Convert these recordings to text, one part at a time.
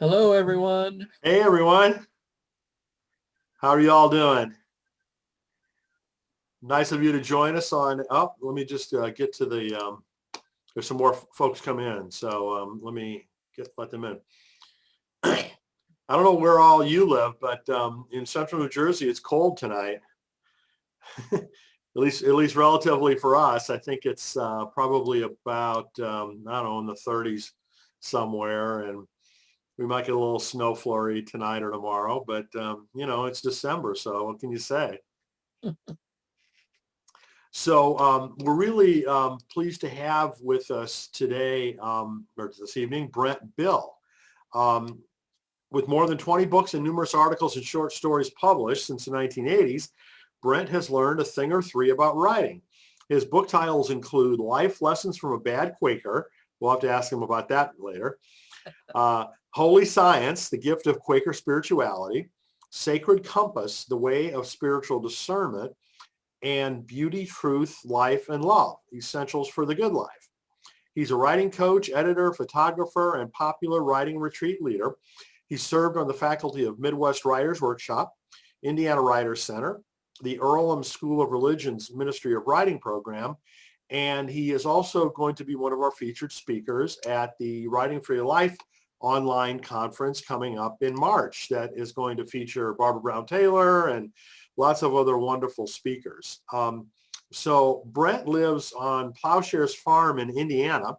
Hello, everyone. Hey everyone, how are you all doing? Nice of you to join us on, let me just get to there's some more folks come in, so let me let them in. I don't know where all you live, but in central New Jersey, it's cold tonight. At least relatively for us. I think it's probably about, I don't know, in the 30s somewhere, and we might get a little snow flurry tonight or tomorrow, but it's December, so what can you say? So we're really pleased to have with us today, or this evening, Brent Bill. With more than 20 books and numerous articles and short stories published since the 1980s, Brent has learned a thing or three about writing. His book titles include Life Lessons from a Bad Quaker. We'll have to ask him about that later. Holy Science, The Gift of Quaker Spirituality, Sacred Compass, The Way of Spiritual Discernment, and Beauty, Truth, Life, and Love, Essentials for the Good Life. He's a writing coach, editor, photographer, and popular writing retreat leader. He served on the faculty of Midwest Writers Workshop, Indiana Writers Center, the Earlham School of Religion's Ministry of Writing program, and he is also going to be one of our featured speakers at the Writing for Your Life online conference coming up in March that is going to feature Barbara Brown Taylor and lots of other wonderful speakers. So Brent lives on Plowshares Farm in Indiana,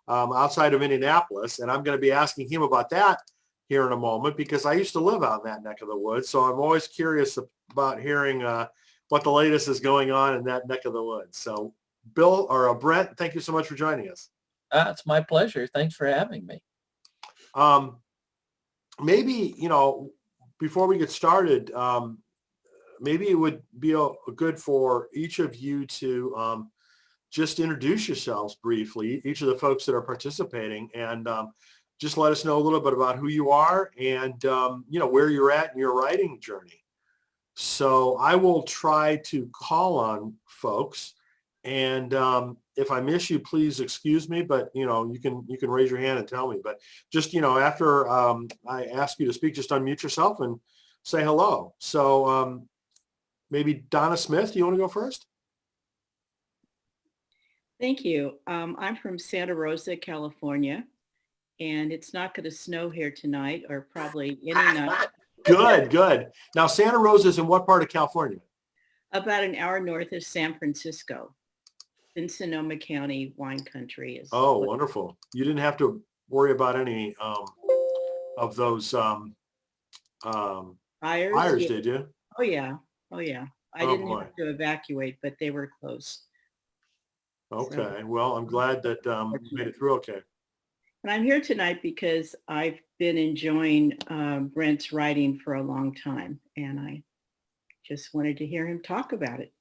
outside of Indianapolis, and I'm going to be asking him about that here in a moment because I used to live out in that neck of the woods. So I'm always curious about hearing what the latest is going on in that neck of the woods. So Brent, thank you so much for joining us. It's my pleasure. Thanks for having me. Maybe, before we get started, maybe it would be good for each of you to just introduce yourselves briefly, each of the folks that are participating, and just let us know a little bit about who you are and, where you're at in your writing journey. So I will try to call on folks, and if I miss you, please excuse me, but you can raise your hand and tell me. But just after I ask you to speak, just unmute yourself and say hello. So maybe Donna Smith, do you want to go first? Thank you. I'm from Santa Rosa, California, and it's not going to snow here tonight, or probably any night. Good. Now, Santa Rosa is in what part of California? About an hour north of San Francisco. In Sonoma County, wine country is. Oh, wonderful. You didn't have to worry about any of those fires, did you? Oh, yeah. I didn't have to evacuate, but they were close. Okay. So, well, I'm glad that you made it through okay. And I'm here tonight because I've been enjoying Brent's writing for a long time, and I just wanted to hear him talk about it.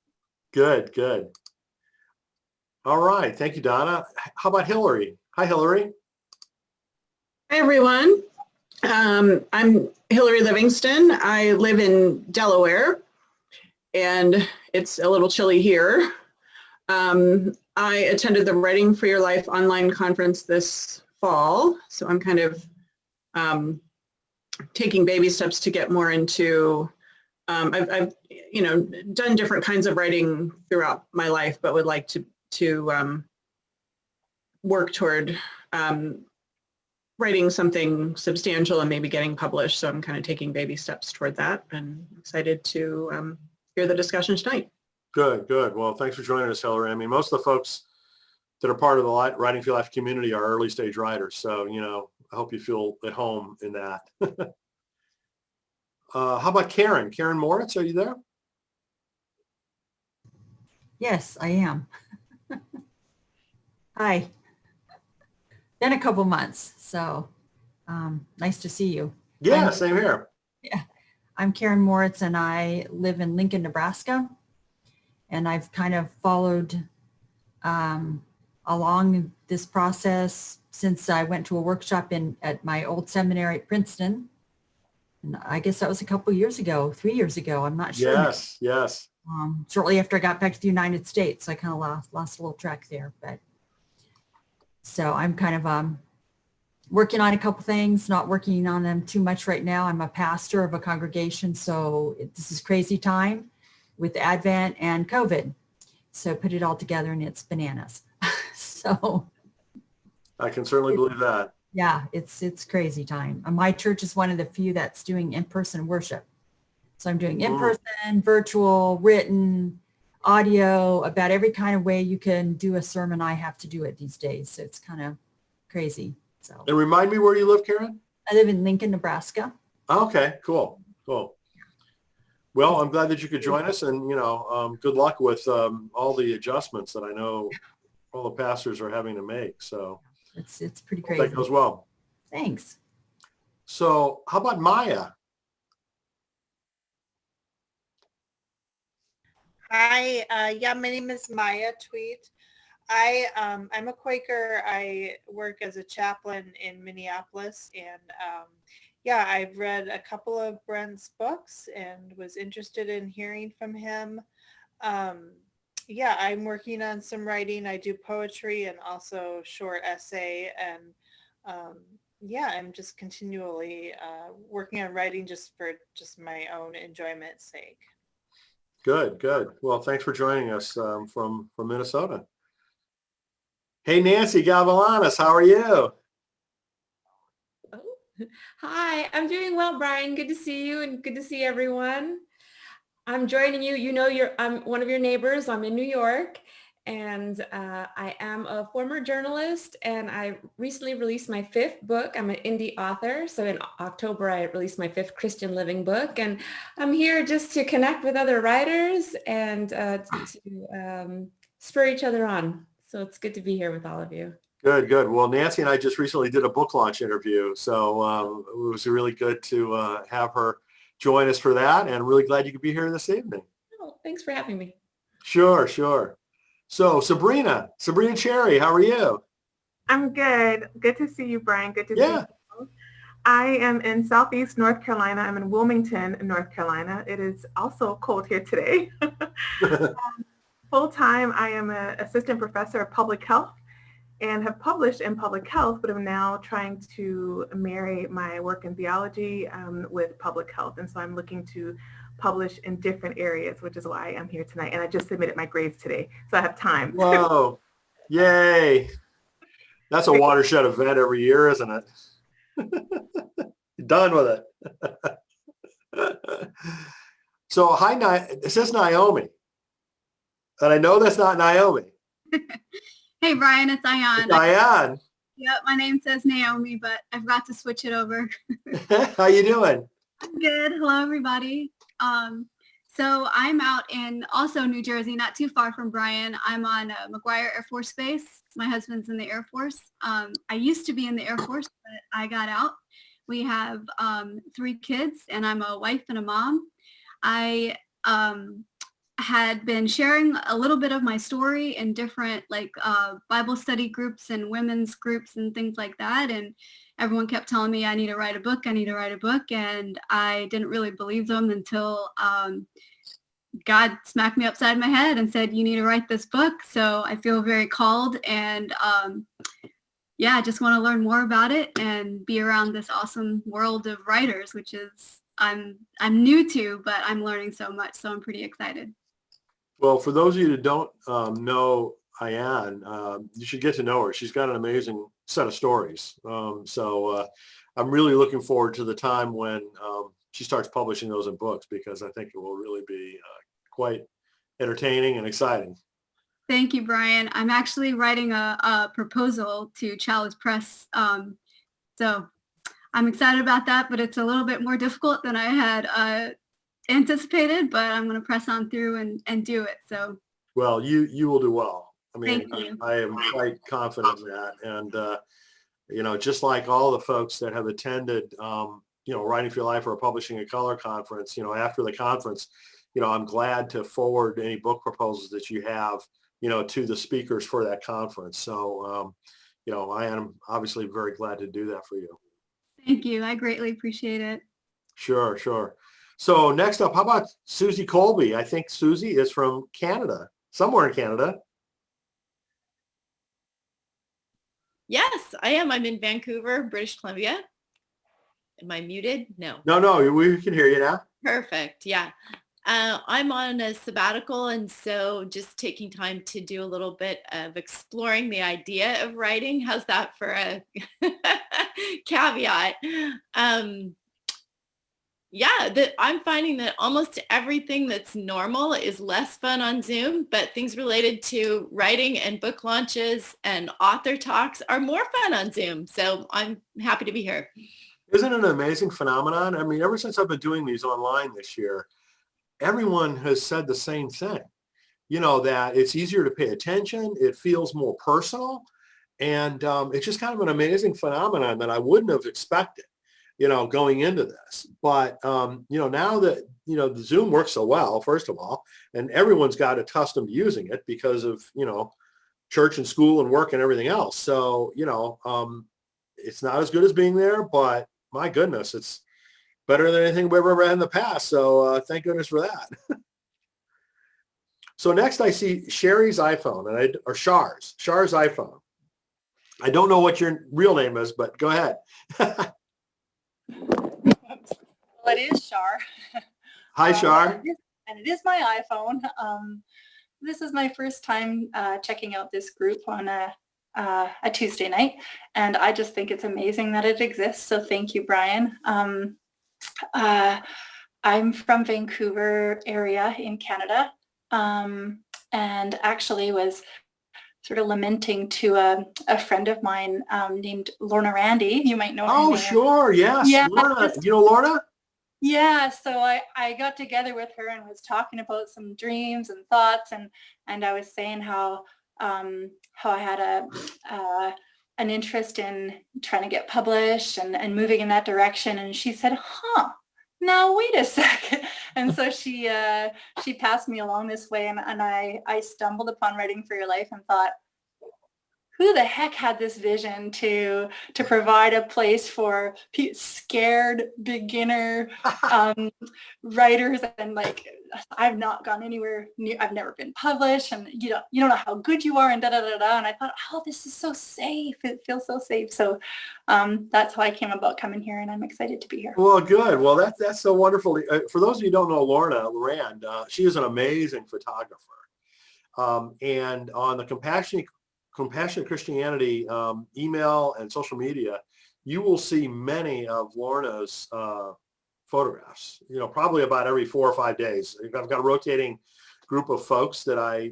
Good. All right. Thank you, Donna. How about Hillary? Hi, Hillary. Hi, everyone. I'm Hillary Livingston. I live in Delaware, and it's a little chilly here. I attended the Writing for Your Life online conference this fall, so I'm kind of taking baby steps to get more into. I've done different kinds of writing throughout my life, but would like to work toward writing something substantial and maybe getting published. So I'm kind of taking baby steps toward that, and excited to hear the discussion tonight. Good. Well, thanks for joining us, Hillary. I mean, most of the folks that are part of the Writing for Your Life community are early stage writers. So, I hope you feel at home in that. How about Karen? Karen Moritz, are you there? Yes, I am. Hi. Been a couple months, so nice to see you. Yeah, same here. Yeah, I'm Karen Moritz, and I live in Lincoln, Nebraska, and I've kind of followed along this process since I went to a workshop at my old seminary at Princeton, and I guess that was a couple years ago, 3 years ago. I'm not sure. Yes. Shortly after I got back to the United States, I kind of lost a little track there, but so I'm kind of working on a couple things, not working on them too much right now. I'm a pastor of a congregation, so this is crazy time with Advent and COVID. So put it all together and it's bananas. So I can certainly believe that. yeah, it's crazy time. My church is one of the few that's doing in-person worship. So I'm doing in-person, virtual, written, audio, about every kind of way you can do a sermon. I have to do it these days. So it's kind of crazy. So And remind me where you live, Karen? I live in Lincoln, Nebraska. Okay, cool. Well, I'm glad that you could join us, and good luck with all the adjustments that I know all the pastors are having to make. So It's pretty hope crazy. that goes well. Thanks. So how about Maya? Hi, yeah, my name is Maya Tweet. I'm a Quaker. I work as a chaplain in Minneapolis, and yeah, I've read a couple of Brent's books and was interested in hearing from him. Yeah, I'm working on some writing. I do poetry and also short essay, and yeah, I'm just continually working on writing just for my own enjoyment's sake. Good. Well, thanks for joining us from Minnesota. Hey, Nancy Gavalanis, how are you? Oh, hi, I'm doing well, Brian. Good to see you and good to see everyone. I'm joining you. I'm one of your neighbors. I'm in New York, and I am a former journalist, and I recently released my 5th book. I'm an indie author. So in October, I released my 5th Christian living book, and I'm here just to connect with other writers and to spur each other on. So it's good to be here with all of you. Good. Well, Nancy and I just recently did a book launch interview, so it was really good to have her join us for that, and really glad you could be here this evening. Oh, thanks for having me. Sure. So Sabrina Cherry, how are you? I'm good. Good to see you, Brian. Good to see Yeah. you. I am in Southeast North Carolina. I'm in Wilmington, North Carolina. It is also cold here today. Full-time, I am an assistant professor of public health and have published in public health, but am now trying to marry my work in theology with public health. And so I'm looking to publish in different areas, which is why I'm here tonight. And I just submitted my grades today, so I have time. Whoa. Yay. That's a watershed event every year, isn't it? Done with it. So hi, it says Naomi. And I know that's not Naomi. Hey, Brian, it's Ayan. Diane. Yep, my name says Naomi, but I forgot to switch it over. How you doing? I'm good. Hello, everybody. So I'm out in also New Jersey, not too far from Brian. I'm on McGuire Air Force Base. My husband's in the Air Force. I used to be in the Air Force, but I got out. We have 3 kids, and I'm a wife and a mom. I had been sharing a little bit of my story in different Bible study groups and women's groups and things like that. And everyone kept telling me I need to write a book. And I didn't really believe them until God smacked me upside my head and said, you need to write this book. So I feel very called, and yeah, I just want to learn more about it and be around this awesome world of writers, which is I'm new to, but I'm learning so much. So I'm pretty excited. Well, for those of you that don't know Ayan, you should get to know her. She's got an amazing set of stories. So I'm really looking forward to the time when she starts publishing those in books, because I think it will really be quite entertaining and exciting. Thank you, Brian. I'm actually writing a proposal to Chalice Press. So I'm excited about that, but it's a little bit more difficult than I had anticipated, but I'm going to press on through and do it. So, well, you will do well. I mean, thank you. I am quite confident in that. And, just like all the folks that have attended, Writing for Your Life or Publishing a Color conference, after the conference, I'm glad to forward any book proposals that you have, to the speakers for that conference. So, I am obviously very glad to do that for you. Thank you. I greatly appreciate it. Sure. So next up, how about Susie Colby? I think Susie is from Canada, somewhere in Canada. Yes, I am. I'm in Vancouver, British Columbia. Am I muted? No. No, we can hear you now. Perfect. Yeah. I'm on a sabbatical, and so just taking time to do a little bit of exploring the idea of writing. How's that for a caveat? I'm finding that almost everything that's normal is less fun on Zoom, but things related to writing and book launches and author talks are more fun on Zoom. So I'm happy to be here. Isn't it an amazing phenomenon? I mean, ever since I've been doing these online this year, everyone has said the same thing, that it's easier to pay attention. It feels more personal. And it's just kind of an amazing phenomenon that I wouldn't have expected, going into this. But, now that, the Zoom works so well, first of all, and everyone's got accustomed to using it because of, church and school and work and everything else. So, it's not as good as being there, but my goodness, it's better than anything we've ever had in the past. So thank goodness for that. So next I see Sherry's iPhone or Char's iPhone. I don't know what your real name is, but go ahead. Well, it is Char. Hi, Char. And it is my iPhone. This is my first time checking out this group on a Tuesday night, and I just think it's amazing that it exists. So thank you, Brian. I'm from Vancouver area in Canada, and actually was sort of lamenting to a friend of mine named Lorna Randy. You might know her. Oh, sure. Yes. Yeah. Lorna. You know Lorna? Yeah, so I got together with her and was talking about some dreams and thoughts, and I was saying how I had an interest in trying to get published and moving in that direction. And she said, now wait a second. And so she passed me along this way, and I stumbled upon Writing for Your Life and thought, who the heck had this vision to provide a place for scared beginner writers? And like, I've not gone anywhere near, I've never been published, and you don't know how good you are, and And I thought, this is so safe. It feels so safe. So that's how I came about coming here, and I'm excited to be here. Well, good. Well, that's so wonderful. For those of you who don't know Lorna Rand, she is an amazing photographer. And on the Compassionate Christianity email and social media, you will see many of Lorna's photographs, probably about every 4 or 5 days. I've got a rotating group of folks that I,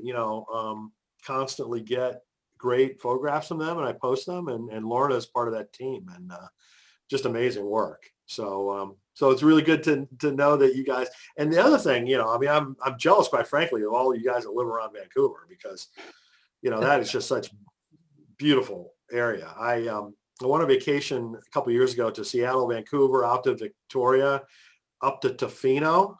constantly get great photographs from them, and I post them, and Lorna is part of that team, and just amazing work. So it's really good to know that you guys, and the other thing, I'm jealous, quite frankly, of all you guys that live around Vancouver, because that is just such beautiful area. I went on vacation a couple of years ago to Seattle, Vancouver, out to Victoria, up to Tofino.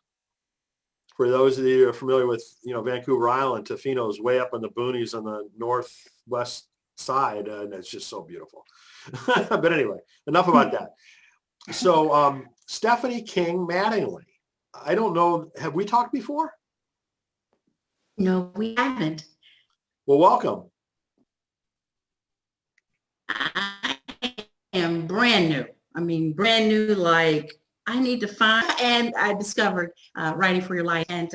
For those of you who are familiar with, Vancouver Island, Tofino is way up in the boonies on the northwest side, and it's just so beautiful. But anyway, enough about that. So Stephanie King Mattingly, I don't know, have we talked before? No, we haven't. Well, welcome. I am brand new. Brand new, like I need to find, and I discovered Writing for Your Life, and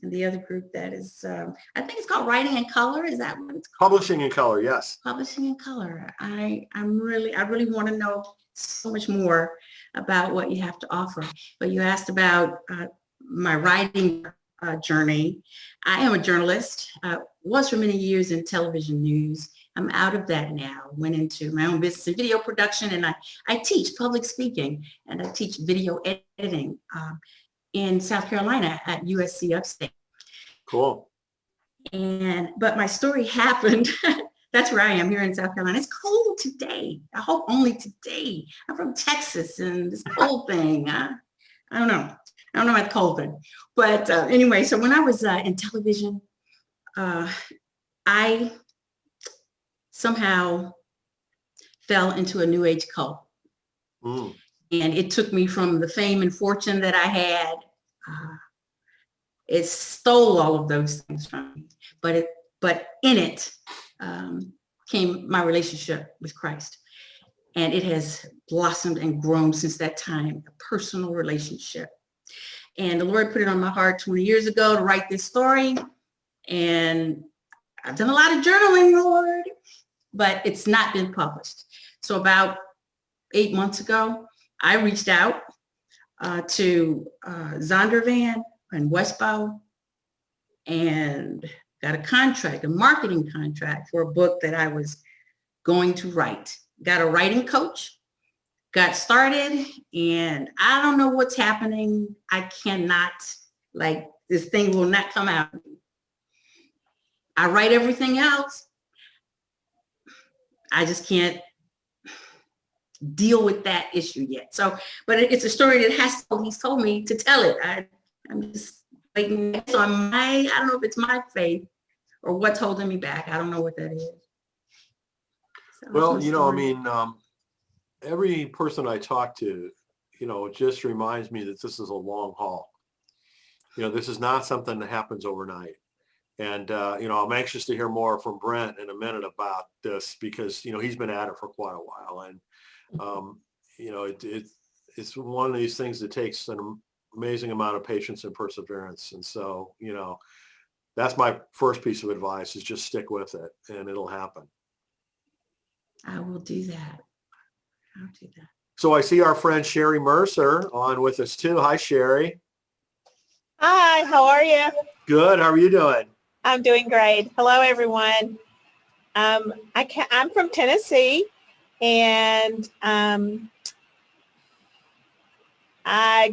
the other group that is, I think it's called Writing in Color. Is that what it's called? Publishing in Color, yes. Publishing in Color. I really want to know so much more about what you have to offer. But you asked about my writing journey. I am a journalist, was for many years in television news. I'm out of that now, went into my own business in video production, and I teach public speaking, and I teach video editing in South Carolina at USC Upstate. Cool. But my story happened, that's where I am, here in South Carolina. It's cold today. I hope only today. I'm from Texas, and this cold thing, I don't know. I don't know about the cold thing. But anyway, so when I was in television, I somehow fell into a new age cult. And it took me from the fame and fortune that I had. It stole all of those things from me. But in it, came my relationship with Christ. And it has blossomed and grown since that time, a personal relationship. And the Lord put it on my heart 20 years ago to write this story. And I've done a lot of journaling, Lord, but it's not been published. So about 8 months ago, I reached out to Zondervan and Westbow and got a contract, a marketing contract for a book that I was going to write. Got a writing coach, got started, and I don't know what's happening. I cannot, like, this thing will not come out. I write everything else. I just can't deal with that issue yet. So, but it's a story that he's told me to tell it. I'm just waiting. So I don't know if it's my faith or what's holding me back. I don't know what that is. So well, you know, I mean, every person I talk to, you know, it just reminds me that this is a long haul. You know, this is not something that happens overnight. And, you know, I'm anxious to hear more from Brent in a minute about this because, you know, he's been at it for quite a while. And, you know, it's one of these things that takes an amazing amount of patience and perseverance. And so, you know, that's my first piece of advice is just stick with it and it'll happen. I will do that. I'll do that. So I see our friend Sherry Mercer on with us too. Hi, Sherry. Hi, how are you? Good. How are you doing? I'm doing great. Hello, everyone. I'm from Tennessee, and I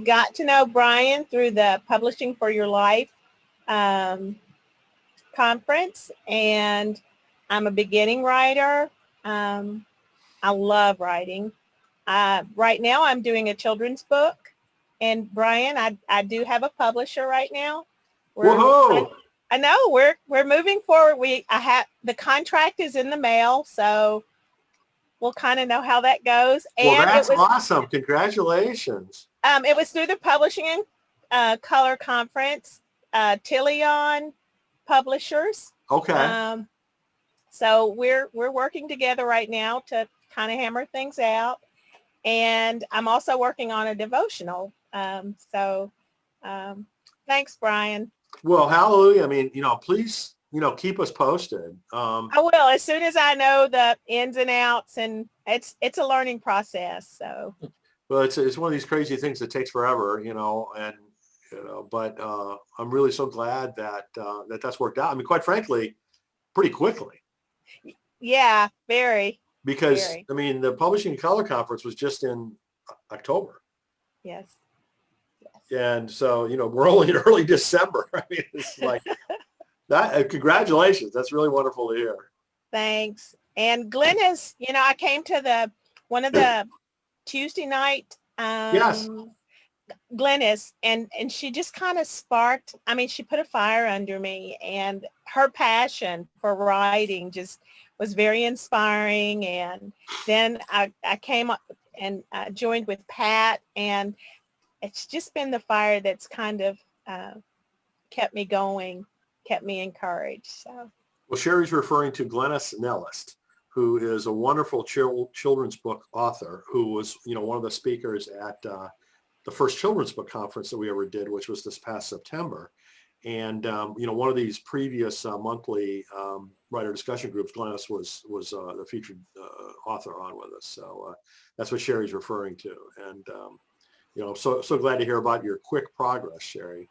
got to know Brian through the Publishing for Your Life conference, and I'm a beginning writer. I love writing. Right now, I'm doing a children's book, and Brian, I do have a publisher right now. Whoa! I know we're moving forward. The contract is in the mail, so we'll kind of know how that goes. Well, that's awesome. Congratulations. It was through the Publishing and Color Conference, Tillion Publishers. Okay. So we're working together right now to kind of hammer things out. And I'm also working on a devotional. Thanks, Brian. Well, hallelujah. I mean, you know, please, you know, keep us posted. I will, as soon as I know the ins and outs, and it's a learning process. So. Well, it's one of these crazy things that takes forever, you know, and, you know, but I'm really so glad that that's worked out. I mean, quite frankly, pretty quickly. Yeah, very. Because, very. I mean, the Publishing Color Conference was just in October. Yes. And so, you know, we're only in early December. I mean, it's like that. Congratulations. That's really wonderful to hear. Thanks. And Glennis, you know, I came to one of the Tuesday night, Yes. Glennis, and she just kind of sparked, I mean, she put a fire under me, and her passion for writing just was very inspiring. And then I came up and joined with Pat, and it's just been the fire that's kind of kept me going, kept me encouraged. So. Well, Sherry's referring to Glennis Nellist, who is a wonderful children's book author who was, you know, one of the speakers at the first children's book conference that we ever did, which was this past September. And, you know, one of these previous monthly writer discussion groups, Glennis was the featured author on with us. So that's what Sherry's referring to. And, you know, so glad to hear about your quick progress, Sherry.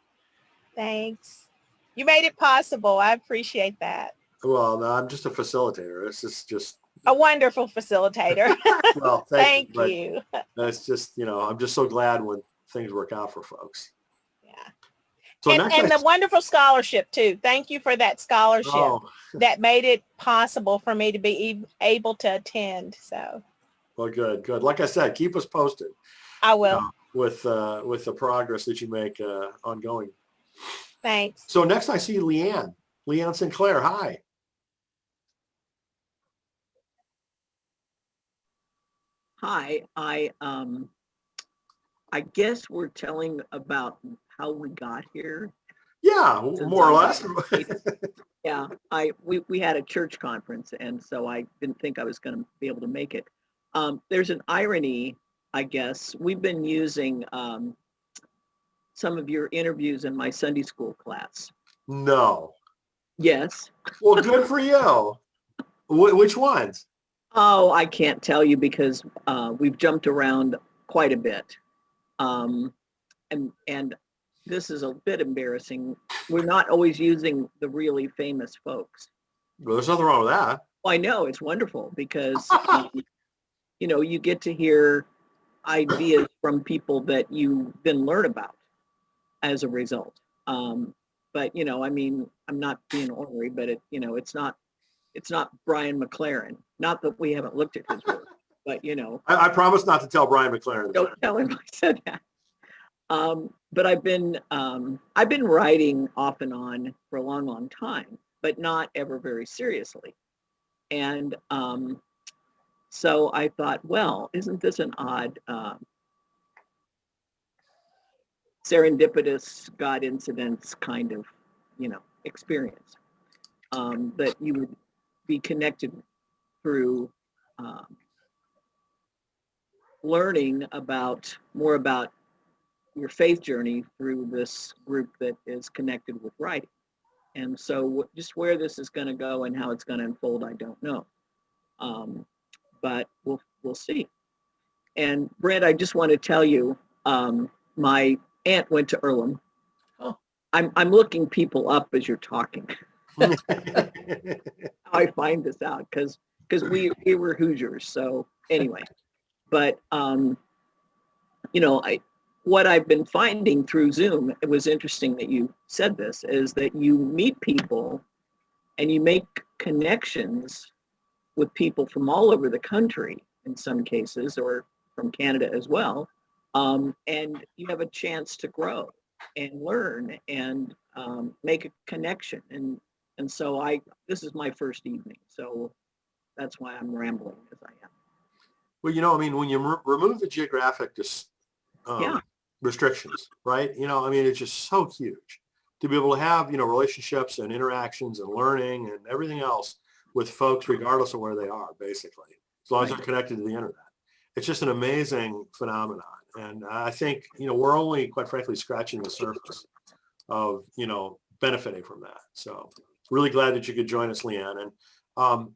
Thanks. You made it possible. I appreciate that. Well, no, I'm just a facilitator. This is just a wonderful facilitator. Well, thank you. That's just, you know, I'm just so glad when things work out for folks. Yeah. So and the wonderful scholarship too. Thank you for that scholarship that made it possible for me to be able to attend. So. Well, good. Like I said, keep us posted. I will. With the progress that you make ongoing. Thanks. So next I see Leanne Sinclair. Hi. Hi, I guess we're telling about how we got here. Yeah, more or less. Yeah, we had a church conference, and so I didn't think I was going to be able to make it. There's an irony, I guess. We've been using some of your interviews in my Sunday school class. No. Yes. Well, good for you. Which ones? Oh, I can't tell you because we've jumped around quite a bit. And this is a bit embarrassing. We're not always using the really famous folks. Well, there's nothing wrong with that. Well, I know it's wonderful because, you know, you get to hear ideas from people that you then learn about as a result. But, you know, I mean, I'm not being ornery, but it's not Brian McLaren. Not that we haven't looked at his work, but, you know. I promise not to tell Brian McLaren. Don't tell him I said that. But I've been writing off and on for a long, long time, but not ever very seriously. And so I thought, well, isn't this an odd serendipitous God incidents kind of, you know, experience that you would be connected through learning more about your faith journey through this group that is connected with writing. And so just where this is going to go and how it's going to unfold, I don't know. But we'll see. And Brent, I just want to tell you, my aunt went to Earlham. Oh. I'm looking people up as you're talking. I find this out because we were Hoosiers. So anyway, but you know, what I've been finding through Zoom, it was interesting that you said this, is that you meet people and you make connections with people from all over the country in some cases, or from Canada as well. And you have a chance to grow and learn and make a connection. And so this is my first evening. So that's why I'm rambling as I am. Well, you know, I mean, when you remove the geographic restrictions, right? You know, I mean, it's just so huge to be able to have, you know, relationships and interactions and learning and everything else with folks, regardless of where they are, basically, as long as they're connected to the internet. It's just an amazing phenomenon. And I think, you know, we're only, quite frankly, scratching the surface of, you know, benefiting from that. So really glad that you could join us, Leanne. And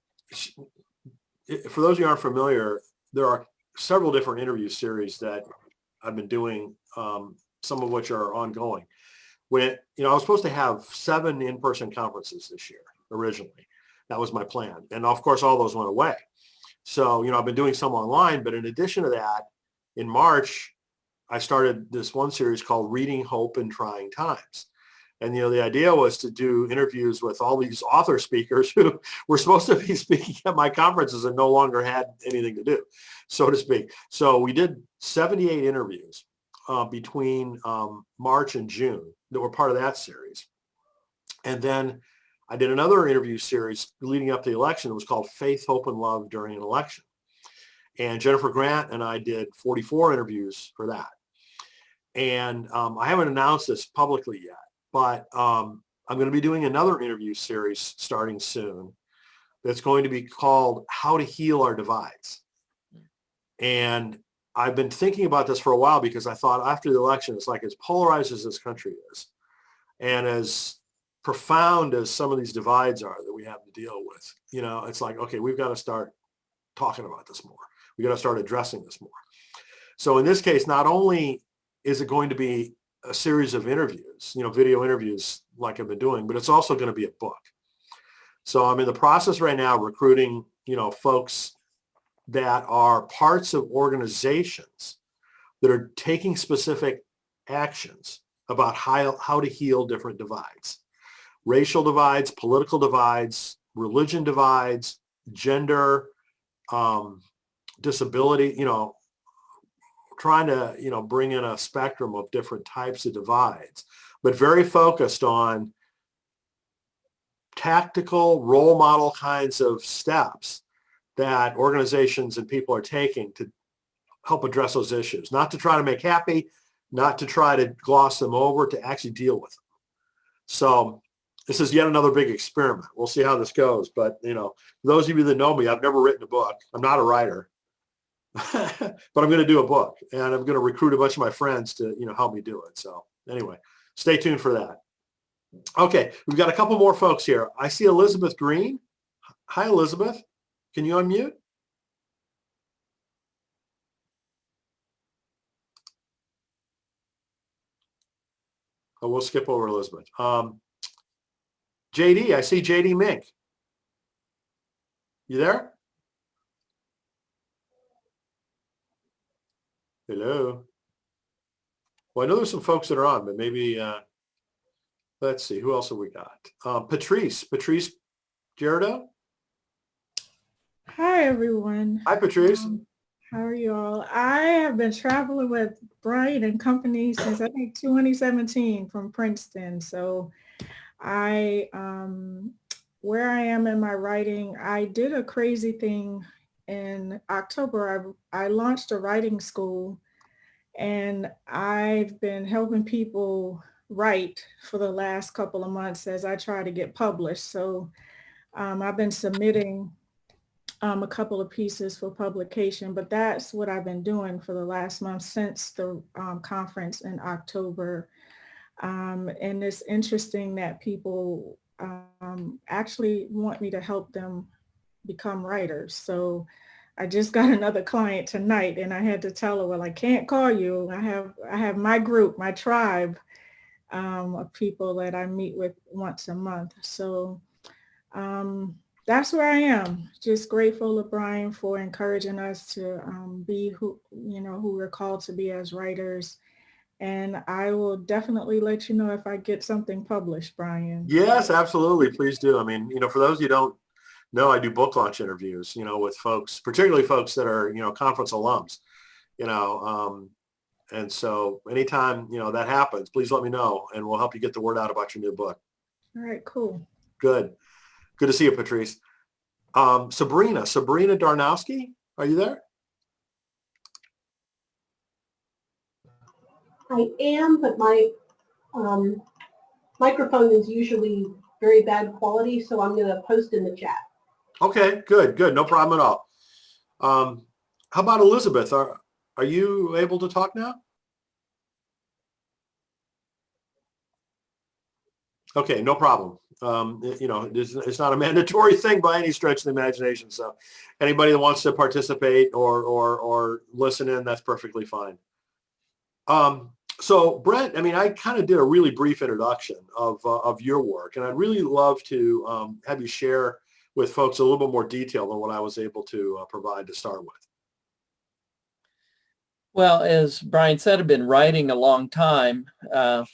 for those of you who aren't familiar, there are several different interview series that I've been doing, some of which are ongoing. When, you know, I was supposed to have 7 in-person conferences this year originally. That was my plan. And of course, all those went away. So, you know, I've been doing some online, but in addition to that, in March, I started this one series called Reading Hope in Trying Times. And, you know, the idea was to do interviews with all these author speakers who were supposed to be speaking at my conferences and no longer had anything to do, so to speak. So we did 78 interviews between March and June that were part of that series. And then I did another interview series leading up to the election. It was called Faith, Hope, and Love During an Election. And Jennifer Grant and I did 44 interviews for that. And I haven't announced this publicly yet, but I'm going to be doing another interview series starting soon that's going to be called How to Heal Our Divides. And I've been thinking about this for a while because I thought after the election, it's like as polarized as this country is and as profound as some of these divides are that we have to deal with, you know, it's like, okay, we've got to start talking about this more. We got to start addressing this more. So in this case, not only is it going to be a series of interviews, you know, video interviews like I've been doing, but it's also going to be a book. So I'm in the process right now recruiting, you know, folks that are parts of organizations that are taking specific actions about how to heal different divides. Racial divides, political divides, religion divides, gender, disability, you know, trying to, you know, bring in a spectrum of different types of divides, but very focused on tactical role model kinds of steps that organizations and people are taking to help address those issues, not to try to make happy, not to try to gloss them over, to actually deal with them. So this is yet another big experiment. We'll see how this goes. But, for those of you that know me, I've never written a book. I'm not a writer, but I'm going to do a book, and I'm going to recruit a bunch of my friends to, help me do it. So anyway, stay tuned for that. Okay, we've got a couple more folks here. I see Elizabeth Green. Hi, Elizabeth. Can you unmute? Oh, we'll skip over Elizabeth. JD, I see JD Mink. You there? Hello. Well, I know there's some folks that are on, but maybe, let's see, who else have we got? Patrice Gerardo. Hi, everyone. Hi, Patrice. How are you all? I have been traveling with Brian and Company since I think 2017 from Princeton. So where I am in my writing, I did a crazy thing in October. I launched a writing school, and I've been helping people write for the last couple of months as I try to get published. So I've been submitting a couple of pieces for publication, but that's what I've been doing for the last month since the conference in October. And it's interesting that people actually want me to help them become writers. So I just got another client tonight, and I had to tell her, well, I can't call you. I have my group, my tribe of people that I meet with once a month. So that's where I am. Just grateful to Brian for encouraging us to be who we're called to be as writers. And I will definitely let you know if I get something published, Brian. Yes, absolutely. Please do. I mean, for those of you who don't know, I do book launch interviews, with folks, particularly folks that are, conference alums, and so anytime, that happens, please let me know, and we'll help you get the word out about your new book. All right, cool. Good. Good to see you, Patrice. Sabrina Darnowski, are you there? I am, but my microphone is usually very bad quality, so I'm going to post in the chat. Okay, good. No problem at all. How about Elizabeth? Are you able to talk now? Okay, no problem. It's not a mandatory thing by any stretch of the imagination. So anybody that wants to participate or listen in, that's perfectly fine. So Brent, I kind of did a really brief introduction of your work, and I'd really love to have you share with folks a little bit more detail than what I was able to provide to start with. Well, as Brian said, I've been writing a long time. My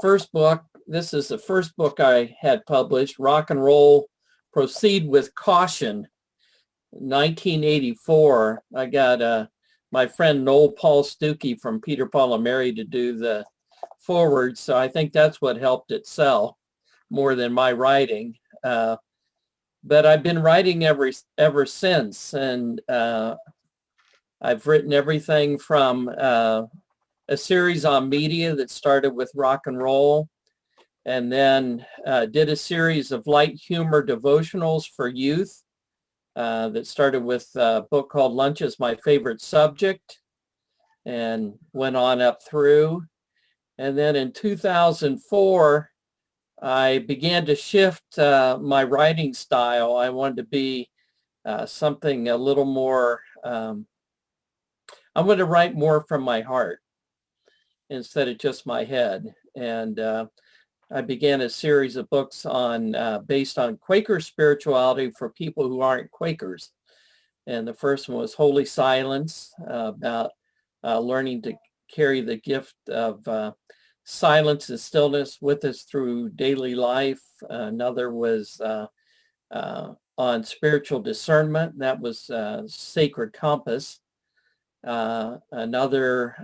first book, this is the first book I had published, Rock and Roll, Proceed with Caution, 1984. I got my friend Noel Paul Stuckey from Peter, Paul and Mary to do the forward. So I think that's what helped it sell more than my writing. But I've been writing ever since. And I've written everything from a series on media that started with rock and roll, and then did a series of light humor devotionals for youth that started with a book called Lunch is My Favorite Subject, and went on up through. And then in 2004, I began to shift my writing style. I wanted to be something a little more, I'm going to write more from my heart instead of just my head. And I began a series of books based on Quaker spirituality for people who aren't Quakers. And the first one was Holy Silence, about learning to carry the gift of silence and stillness with us through daily life. Another was on spiritual discernment. That was Sacred Compass. Another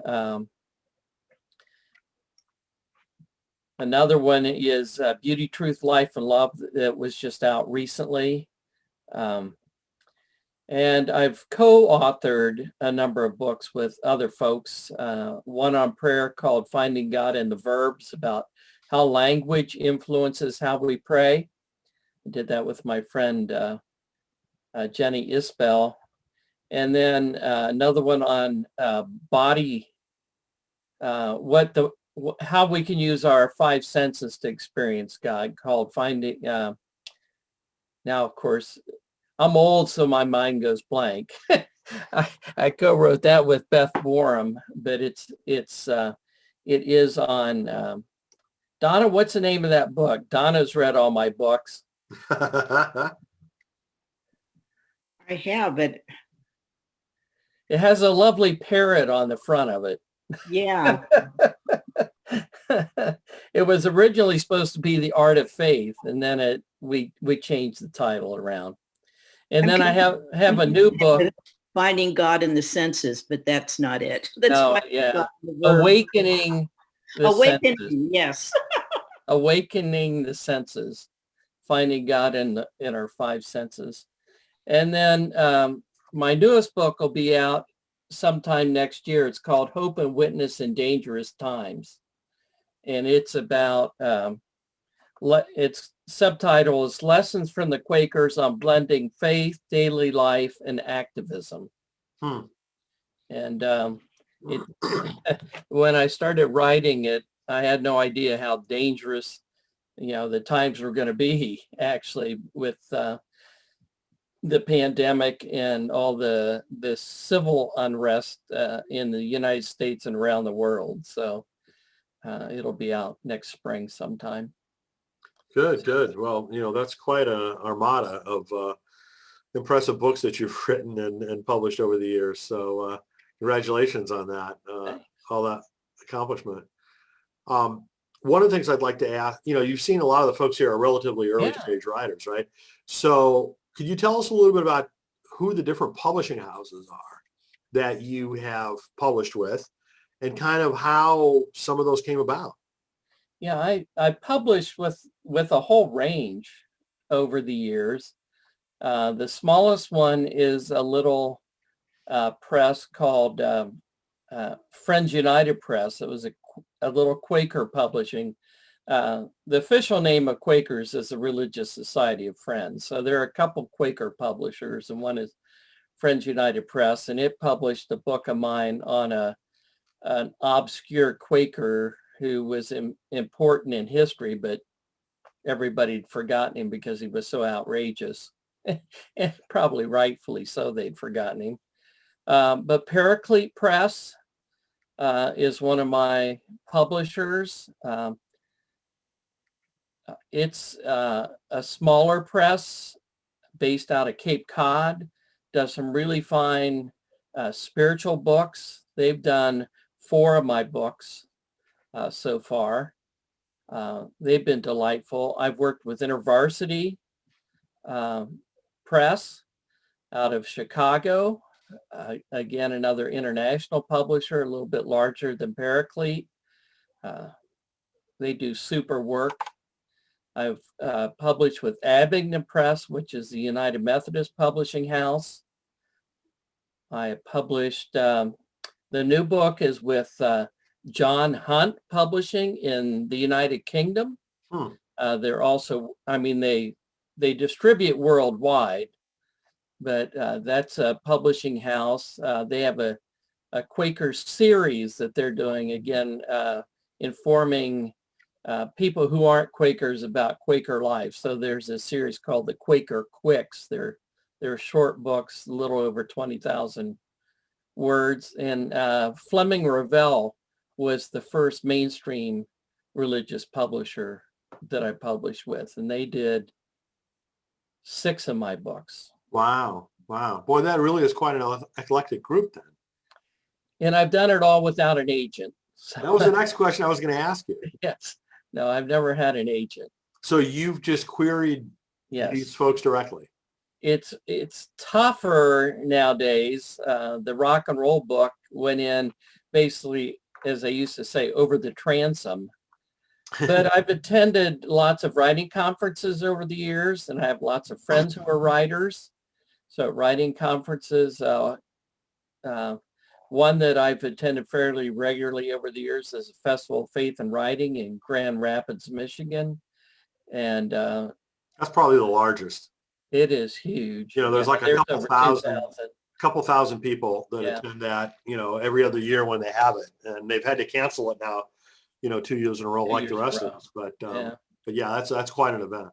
one is Beauty, Truth, Life, and Love that was just out recently. And I've co-authored a number of books with other folks. One on prayer called Finding God in the Verbs, about how language influences how we pray. I did that with my friend Jenny Isbell. And then another one on body, how we can use our five senses to experience God, called Finding. Now, of course, I'm old, so my mind goes blank. I co-wrote that with Beth Borum, but it is on. Donna, what's the name of that book? Donna's read all my books. I have it. It has a lovely parrot on the front of it. Yeah. It was originally supposed to be The Art of Faith, and then we changed the title around. And then I have a new book. Finding God in the Senses, but that's not it. That's No, yeah. Awakening the senses. Yes. Awakening the senses, finding God in our five senses. And then my newest book will be out sometime next year. It's called Hope and Witness in Dangerous Times. And it's about, its subtitle is Lessons from the Quakers on Blending Faith, Daily Life, and Activism. And when I started writing it, I had no idea how dangerous, the times were going to be, actually, with the pandemic and all the civil unrest in the United States and around the world. So it'll be out next spring sometime. Good. Well, that's quite an armada of impressive books that you've written and published over the years. So congratulations on that, all that accomplishment. One of the things I'd like to ask, you've seen a lot of the folks here are relatively early stage writers, right? So could you tell us a little bit about who the different publishing houses are that you have published with and kind of how some of those came about? Yeah, I published with a whole range over the years. The smallest one is a little press called Friends United Press. It was a little Quaker publishing. The official name of Quakers is the Religious Society of Friends. So there are a couple Quaker publishers, and one is Friends United Press, and it published a book of mine on an obscure Quaker who was important in history, but everybody'd forgotten him because he was so outrageous. And probably rightfully so, they'd forgotten him. But Paraclete Press is one of my publishers. It's a smaller press based out of Cape Cod, does some really fine spiritual books. They've done 4 of my books so far. They've been delightful. I've worked with InterVarsity Press out of Chicago. Again, another international publisher, a little bit larger than Paraclete. They do super work. I've published with Abingdon Press, which is the United Methodist Publishing House. I published, the new book is with John Hunt Publishing in the United Kingdom. They're also, they distribute worldwide, but that's a publishing house. They have a Quaker series that they're doing, again, informing people who aren't Quakers about Quaker life. So there's a series called the Quaker Quicks. They're short books, a little over 20,000 words. And Fleming Revell was the first mainstream religious publisher that I published with, and they did 6 of my books. Wow. Boy, that really is quite an eclectic group then. And I've done it all without an agent. So. That was the next question I was going to ask you. Yes. No, I've never had an agent. So you've just queried these folks directly? It's tougher nowadays. The rock and roll book went in basically, as I used to say, over the transom. But I've attended lots of writing conferences over the years, and I have lots of friends who are writers. So writing conferences, One that I've attended fairly regularly over the years is the Festival of Faith and Writing in Grand Rapids, Michigan. And that's probably the largest. It is huge. You know, there's like a there's couple over thousand, 2,000. couple thousand people that Yeah. attend that, you know, every other year when they have it. And they've had to cancel it now, you know, 2 years in a row, 2 like the years in a rest of row. us. But Yeah. but yeah, that's quite an event.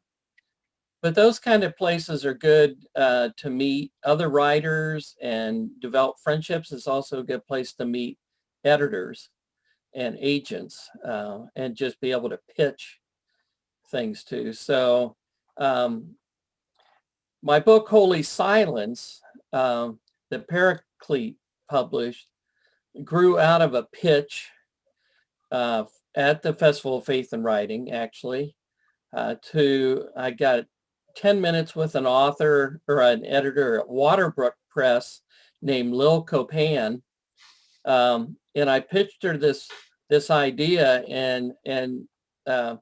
But those kind of places are good to meet other writers and develop friendships. It's also a good place to meet editors and agents and just be able to pitch things to. So my book, Holy Silence, that Paraclete published, grew out of a pitch at the Festival of Faith and Writing, actually, I got 10 minutes with an author or an editor at Waterbrook Press named Lil Copan. And I pitched her this idea, and at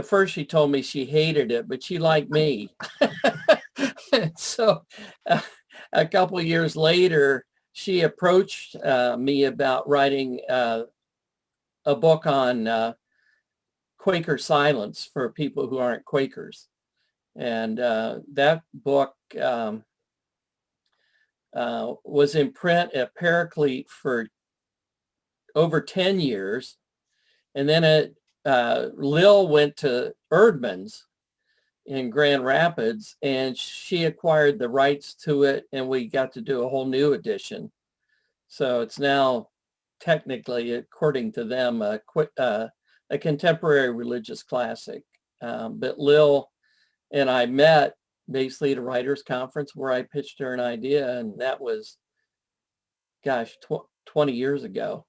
first she told me she hated it, but she liked me. So a couple of years later, she approached me about writing a book on Quaker silence for people who aren't Quakers. And that book was in print at Paraclete for over 10 years. And then Lil went to Erdman's in Grand Rapids, and she acquired the rights to it, and we got to do a whole new edition. So it's now technically, according to them, a contemporary religious classic. But Lil and I met basically at a writers' conference where I pitched her an idea, and that was, gosh, 20 years ago.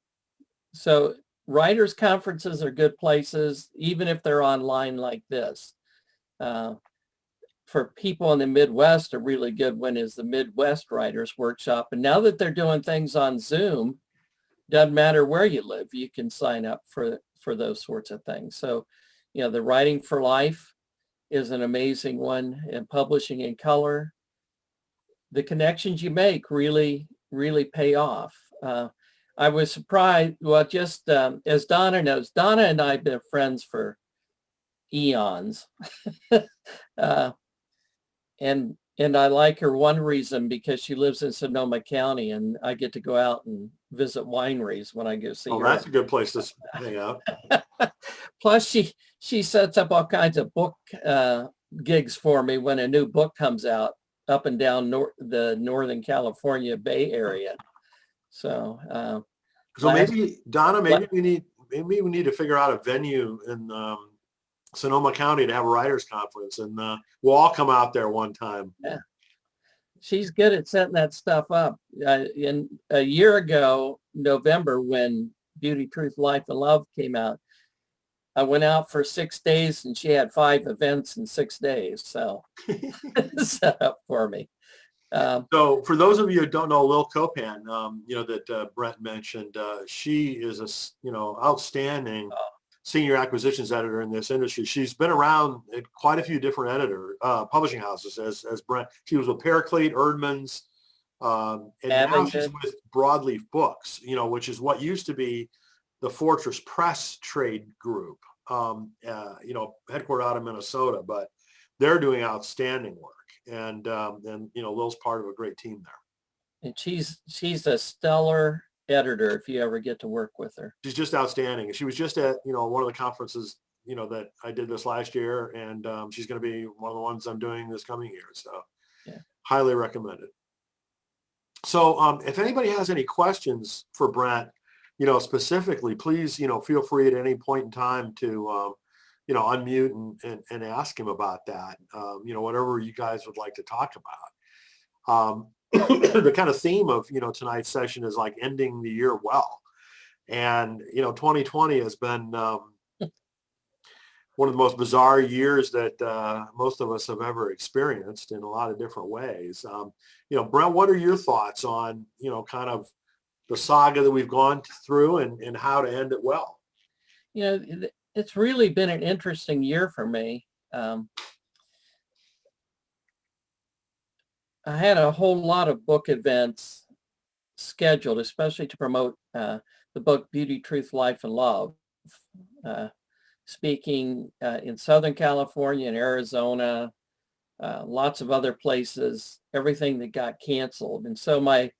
So writers' conferences are good places, even if they're online like this. For people in the Midwest, a really good one is the Midwest Writers Workshop. And now that they're doing things on Zoom, doesn't matter where you live, you can sign up for those sorts of things. So, you know, the Writing for Life is an amazing one, and Publishing in Color. The connections you make really, really pay off. I was surprised, well, just as Donna knows, Donna and I have been friends for eons. And I like her one reason because she lives in Sonoma County, and I get to go out and visit wineries when I go see her. Oh, that's a good place to hang out. Plus, she sets up all kinds of book gigs for me when a new book comes out up and down the Northern California Bay Area. So, maybe Donna, we need to figure out a venue in Sonoma County to have a writers conference, and we'll all come out there one time. Yeah. She's good at setting that stuff up. In a year ago, November, when Beauty, Truth, Life, and Love came out, I went out for 6 days, and she had 5 events in 6 days. So set up for me. So for those of you who don't know Lil Copan, that Brent mentioned, she is a outstanding senior acquisitions editor in this industry. She's been around at quite a few different publishing houses as Brent. She was with Paraclete, Erdman's, and now she's with Broadleaf Books, which is what used to be the Fortress Press trade group, headquartered out of Minnesota, but they're doing outstanding work. And Lil's part of a great team there. And she's a stellar editor if you ever get to work with her. She's just outstanding. She was just at, one of the conferences, that I did this last year, and she's going to be one of the ones I'm doing this coming year. So yeah, highly recommend it. So if anybody has any questions for Brent, specifically, please, feel free at any point in time to, unmute and ask him about that, whatever you guys would like to talk about. The kind of theme of, tonight's session is like ending the year well. And, 2020 has been one of the most bizarre years that most of us have ever experienced in a lot of different ways. Brent, what are your thoughts on, kind of the saga that we've gone through and how to end it well? It's really been an interesting year for me. I had a whole lot of book events scheduled, especially to promote the book Beauty, Truth, Life, and Love, speaking in Southern California and Arizona, lots of other places, everything that got canceled. And so my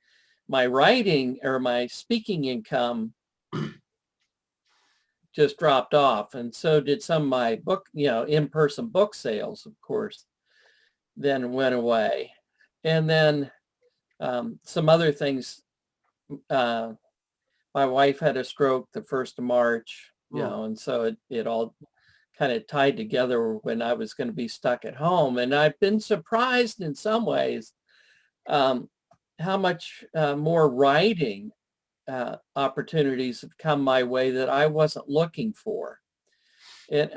writing or my speaking income just dropped off. And so did some of my book, in-person book sales, of course, then went away. And then some other things. My wife had a stroke the 1st of March, and so it all kind of tied together when I was going to be stuck at home. And I've been surprised in some ways how much more writing opportunities have come my way that I wasn't looking for. And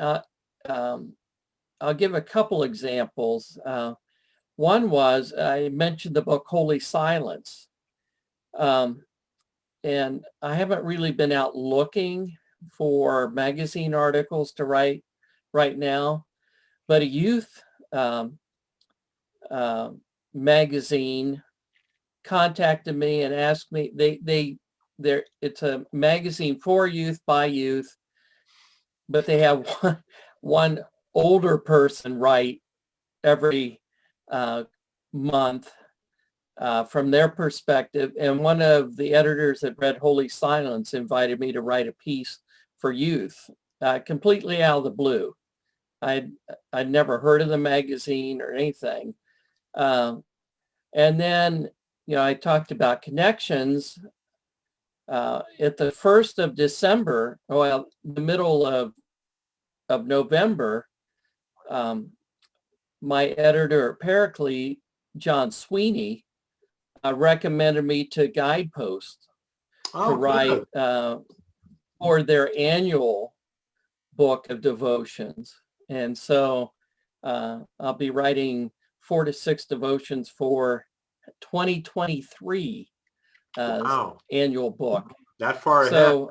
I'll give a couple examples. One was, I mentioned the book Holy Silence. And I haven't really been out looking for magazine articles to write right now, but a youth magazine contacted me and asked me, it's a magazine for youth by youth, but they have one older person write every month from their perspective. And one of the editors that read Holy Silence invited me to write a piece for youth, completely out of the blue. I'd never heard of the magazine or anything. And then, I talked about connections. At the 1st of December, the middle of November, my editor at Paraclete, John Sweeney, recommended me to Guidepost to write for their annual book of devotions. And so I'll be writing 4 to 6 devotions for 2023 annual book. That far ahead. So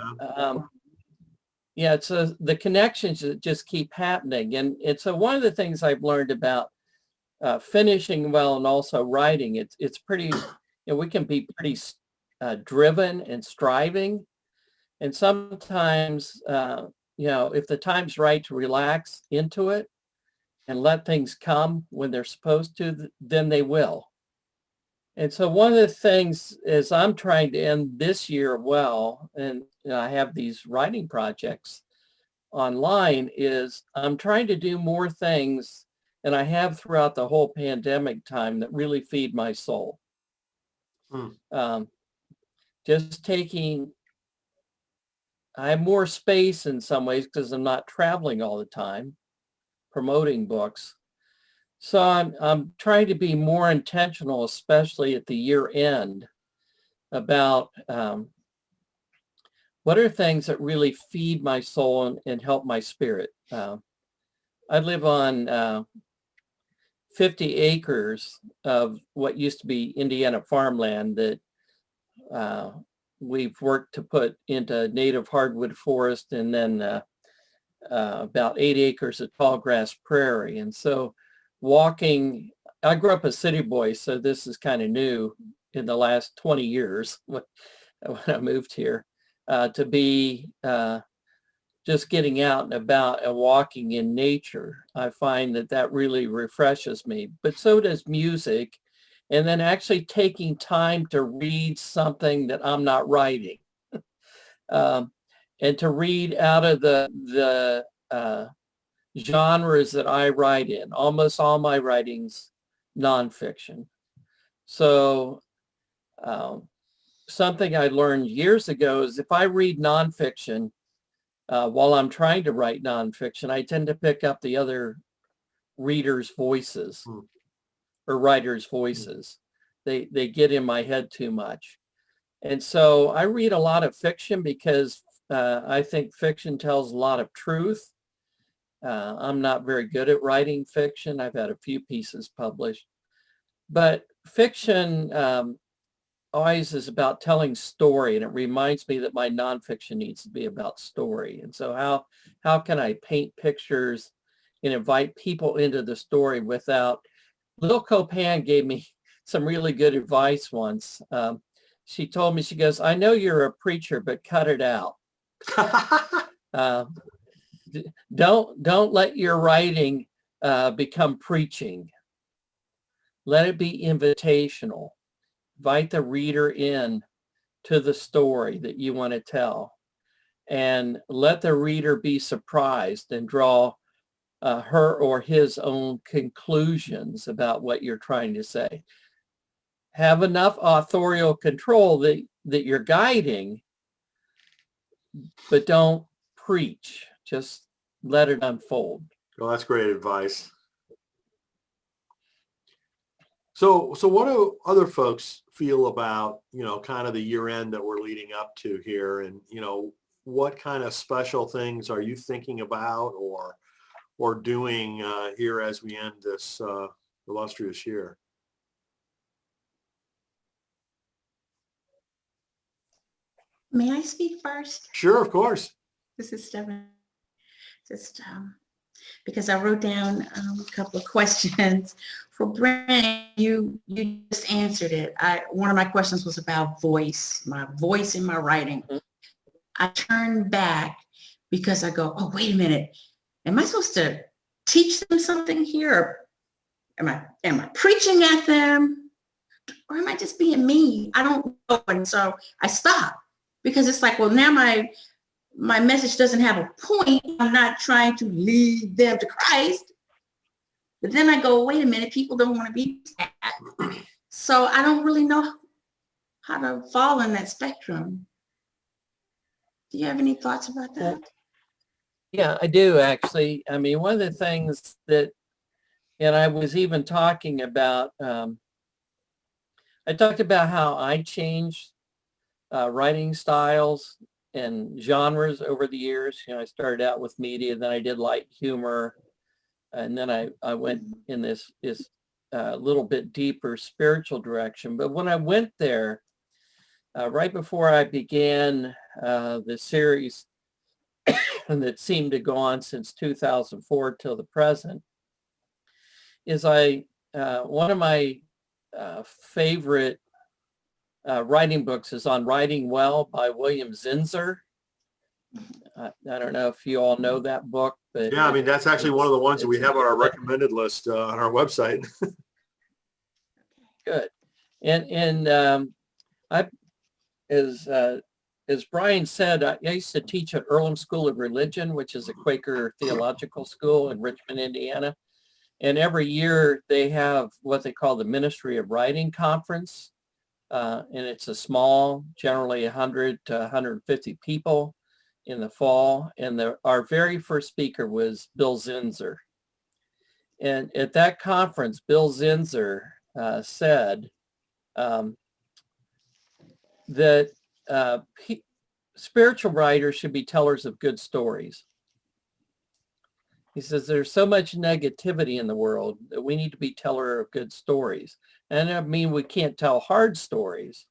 so the connections just keep happening. And so one of the things I've learned about finishing well and also writing, it's pretty, we can be pretty driven and striving. And sometimes, if the time's right to relax into it and let things come when they're supposed to, then they will. And so one of the things is I'm trying to end this year well, and I have these writing projects online, is I'm trying to do more things, and I have throughout the whole pandemic time, that really feed my soul. Just I have more space in some ways because I'm not traveling all the time, promoting books. So I'm trying to be more intentional, especially at the year end, about what are things that really feed my soul and help my spirit. I live on 50 acres of what used to be Indiana farmland that we've worked to put into native hardwood forest, and then about 8 acres of tall grass prairie. And so I grew up a city boy, so this is kind of new in the last 20 years when I moved here, to be just getting out and about and walking in nature. I find that really refreshes me, but so does music. And then actually taking time to read something that I'm not writing, and to read out of the genres that I write in. Almost all my writing's nonfiction. So something I learned years ago is if I read nonfiction while I'm trying to write nonfiction, I tend to pick up the other readers' voices or writers' voices. They get in my head too much. And so I read a lot of fiction because I think fiction tells a lot of truth. I'm not very good at writing fiction. I've had a few pieces published, but fiction always is about telling story, and it reminds me that my nonfiction needs to be about story. And so how can I paint pictures and invite people into the story without... Lil Copan gave me some really good advice once. she told me, she goes, I know you're a preacher, but cut it out. Don't let your writing become preaching. Let it be invitational. Invite the reader in to the story that you want to tell, and let the reader be surprised and draw her or his own conclusions about what you're trying to say. Have enough authorial control that you're guiding, but don't preach. Just let it unfold. Well, that's great advice. So what do other folks feel about, kind of the year end that we're leading up to here? And, what kind of special things are you thinking about or doing here as we end this illustrious year? May I speak first? Sure, of course. This is Stephanie. Just because I wrote down a couple of questions for Brent. You just answered it. One of my questions was about voice, my voice in my writing. I turned back because I go, oh, wait a minute. Am I supposed to teach them something here? Am I preaching at them? Or am I just being mean? I don't know. And so I stopped because it's like, well, now my message doesn't have a point. I'm not trying to lead them to Christ. But then I go, wait a minute, people don't want to be that. So I don't really know how to fall in that spectrum. Do you have any thoughts about that? Yeah, I do actually. I mean, one of the things that, and I was even talking about, I talked about how I changed writing styles and genres over the years. I started out with media, then I did light humor, and then I went in this little bit deeper spiritual direction. But when I went there, right before I began the series that seemed to go on since 2004 till the present, is one of my favorite writing books is On Writing Well by William Zinsser. I don't know if you all know that book, but yeah, I mean, that's actually one of the ones that we have on our recommended list on our website. Good. And as Brian said, I used to teach at Earlham School of Religion, which is a Quaker theological school in Richmond, Indiana. And every year they have what they call the Ministry of Writing Conference. And it's a small, generally 100 to 150 people in the fall. And our very first speaker was Bill Zinsser. And at that conference, Bill Zinsser said that spiritual writers should be tellers of good stories. He says there's so much negativity in the world that we need to be teller of good stories. And I mean, we can't tell hard stories,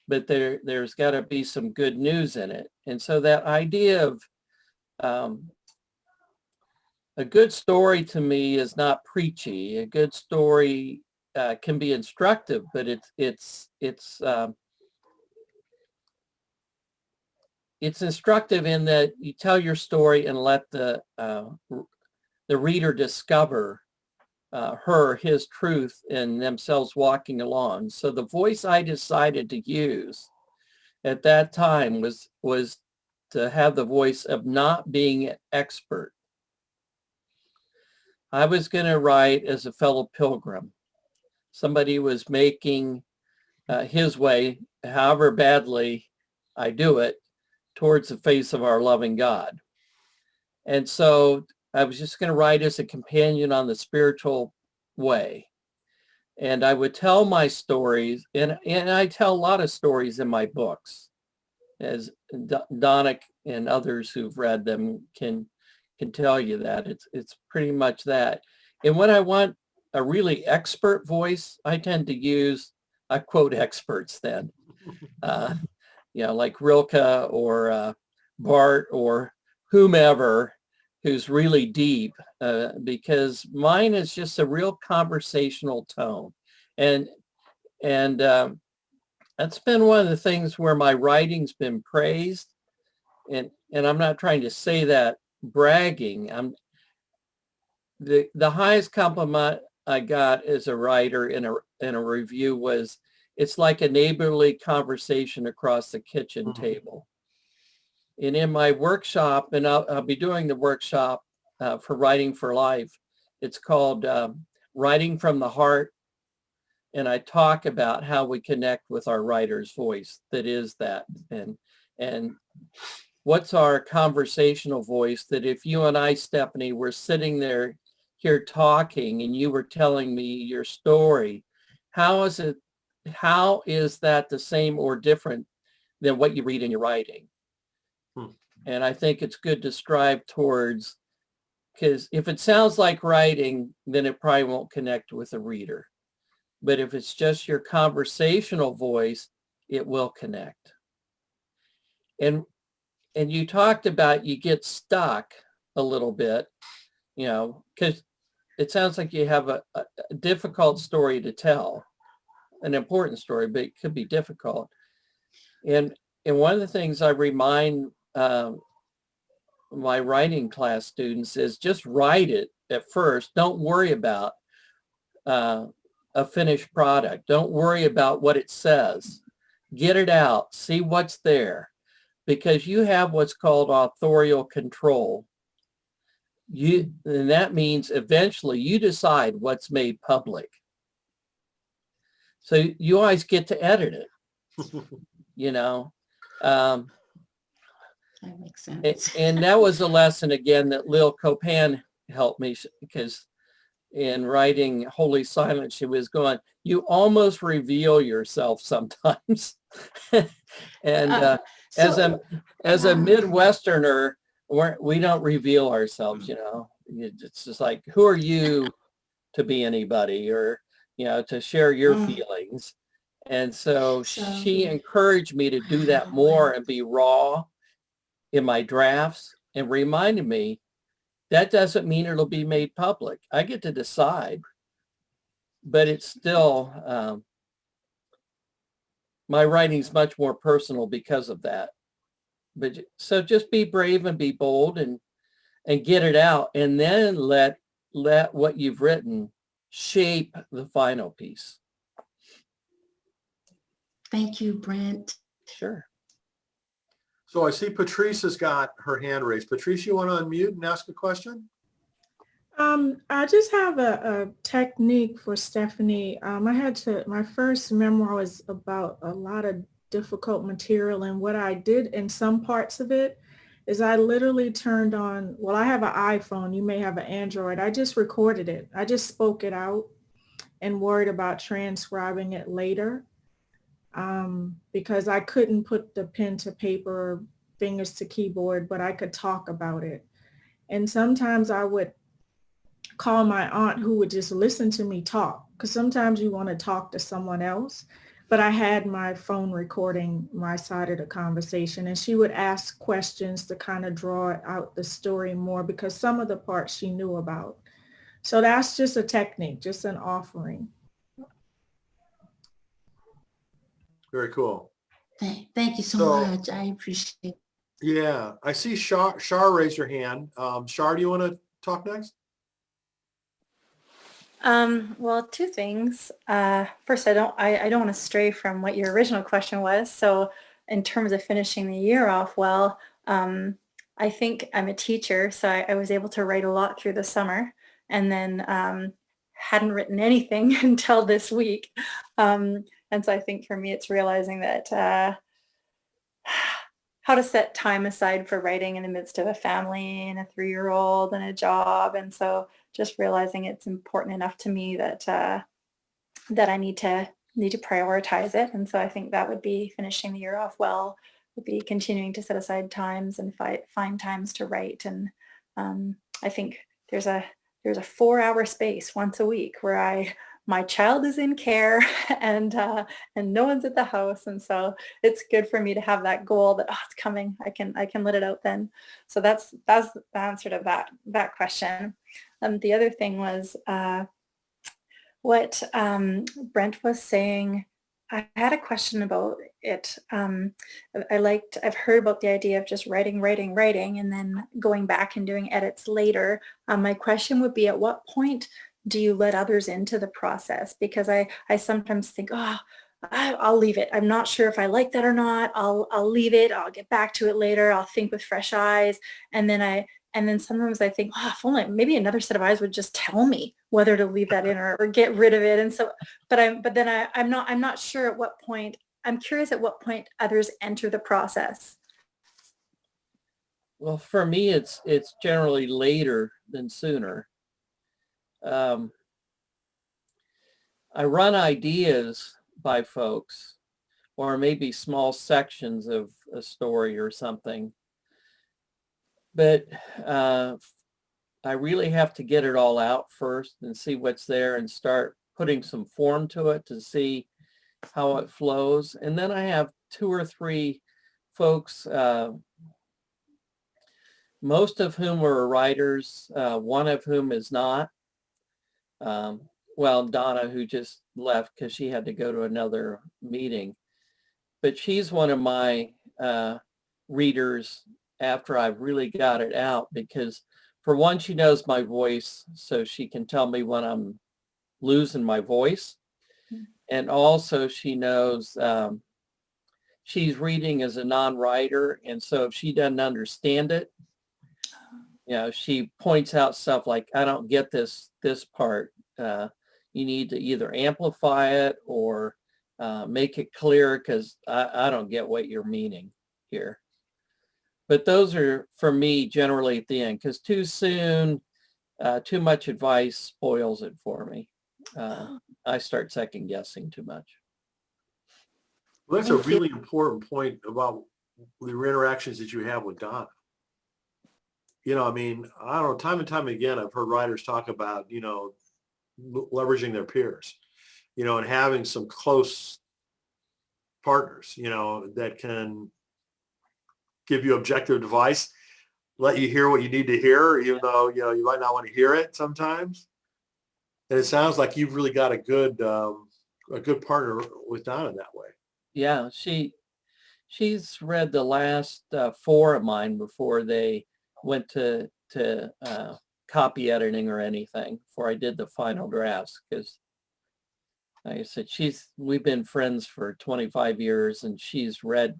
but there's got to be some good news in it. And so that idea of a good story to me is not preachy. A good story can be instructive, but it's instructive in that you tell your story and let the reader discover his truth and themselves walking along. So the voice I decided to use at that time was to have the voice of not being an expert. I was going to write as a fellow pilgrim. Somebody was making his way, however badly I do it, towards the face of our loving God. And so I was just going to write as a companion on the spiritual way. And I would tell my stories, and I tell a lot of stories in my books, as Donick and others who've read them can tell you that. It's pretty much that. And when I want a really expert voice, I tend to use, I quote experts then. Like Rilke or Bart or whomever who's really deep, because mine is just a real conversational tone. And That's been one of the things where my writing's been praised. And I'm not trying to say that bragging. The highest compliment I got as a writer in a review was, it's like a neighborly conversation across the kitchen table. And in my workshop, and I'll be doing the workshop for Writing for Life. It's called Writing from the Heart. And I talk about how we connect with our writer's voice. That is that. And what's our conversational voice, that if you and I, Stephanie, were sitting there here talking and you were telling me your story, how is that the same or different than what you read in your writing? And I think it's good to strive towards, because if it sounds like writing, then it probably won't connect with a reader. But if it's just your conversational voice, it will connect. And you talked about you get stuck a little bit, because it sounds like you have a difficult story to tell, an important story, but it could be difficult. And one of the things I remind my writing class students is, just write it at first. Don't worry about a finished product. Don't worry about what it says. Get it out. See what's there. Because you have what's called authorial control. And that means eventually you decide what's made public. So you always get to edit it, That makes sense. And that was a lesson again that Lil Copan helped me, because in writing Holy Silence, she was going, you almost reveal yourself sometimes. And as a Midwesterner, we don't reveal ourselves, It's just like, who are you to be anybody, or, to share your feelings? And so she encouraged me to do that more and be raw in my drafts, and reminded me that doesn't mean it'll be made public. I get to decide, but it's still, my writing's much more personal because of that. But so just be brave and be bold and get it out, and then let what you've written shape the final piece. Thank you, Brent. Sure. So I see Patrice has got her hand raised. Patrice, you want to unmute and ask a question? I just have a technique for Stephanie. My first memoir was about a lot of difficult material, and what I did in some parts of it is I literally turned on, well, I have an iPhone, you may have an Android. I just recorded it. I just spoke it out and worried about transcribing it later, because I couldn't put the pen to paper or fingers to keyboard, but I could talk about it. And sometimes I would call my aunt, who would just listen to me talk, because sometimes you want to talk to someone else. But I had my phone recording my side of the conversation, and she would ask questions to kind of draw out the story more, because some of the parts she knew about. So that's just a technique, just an offering. Very cool. Thank you so much. I appreciate it. Yeah, I see Shar raise your hand. Shar, do you want to talk next? Well, two things. First, I don't want to stray from what your original question was. So in terms of finishing the year off well, I think I'm a teacher, so I was able to write a lot through the summer, and then hadn't written anything until this week. And so I think for me, it's realizing that how to set time aside for writing in the midst of a family and a 3-year-old and a job. And so just realizing it's important enough to me that that I need to prioritize it. And so I think that would be finishing the year off well, would be continuing to set aside times and find times to write. And I think there's a 4-hour space once a week where my child is in care and no one's at the house. And so it's good for me to have that goal that, it's coming. I can let it out then. So that's the answer to that question. The other thing was what Brent was saying I had a question about it. I've heard about the idea of just writing, and then going back and doing edits later. My question would be, at what point do you let others into the process? Because I sometimes think, oh, I'll leave it. I'm not sure if I like that or not. I'll leave it. I'll get back to it later. I'll think with fresh eyes. And then sometimes I think, oh, if only maybe another set of eyes would just tell me whether to leave that in or get rid of it. And so, but then I'm not sure at what point. I'm curious at what point others enter the process. Well, for me, it's generally later than sooner. I run ideas by folks, or maybe small sections of a story or something. But I really have to get it all out first and see what's there and start putting some form to it to see how it flows. And then I have 2 or 3 folks, most of whom are writers, one of whom is not. Well, Donna, who just left because she had to go to another meeting. But she's one of my readers after I've really got it out, because for one, she knows my voice, so she can tell me when I'm losing my voice. And also she knows she's reading as a non-writer, and so if she doesn't understand it, she points out stuff like, I don't get this part. You need to either amplify it or make it clear, because I don't get what you're meaning here. But those are, for me, generally at the end, because too soon, too much advice spoils it for me. I start second guessing too much. Well, that's a really important point about the interactions that you have with Donna. I mean, I don't know, time and time again, I've heard writers talk about, leveraging their peers, and having some close partners, that can give you objective advice, let you hear what you need to hear, even though, you might not want to hear it sometimes. And it sounds like you've really got a good partner with Donna that way. Yeah, she's read the last 4 of mine before they went to copy editing or anything, before I did the final drafts, because like I said, we've been friends for 25 years, and she's read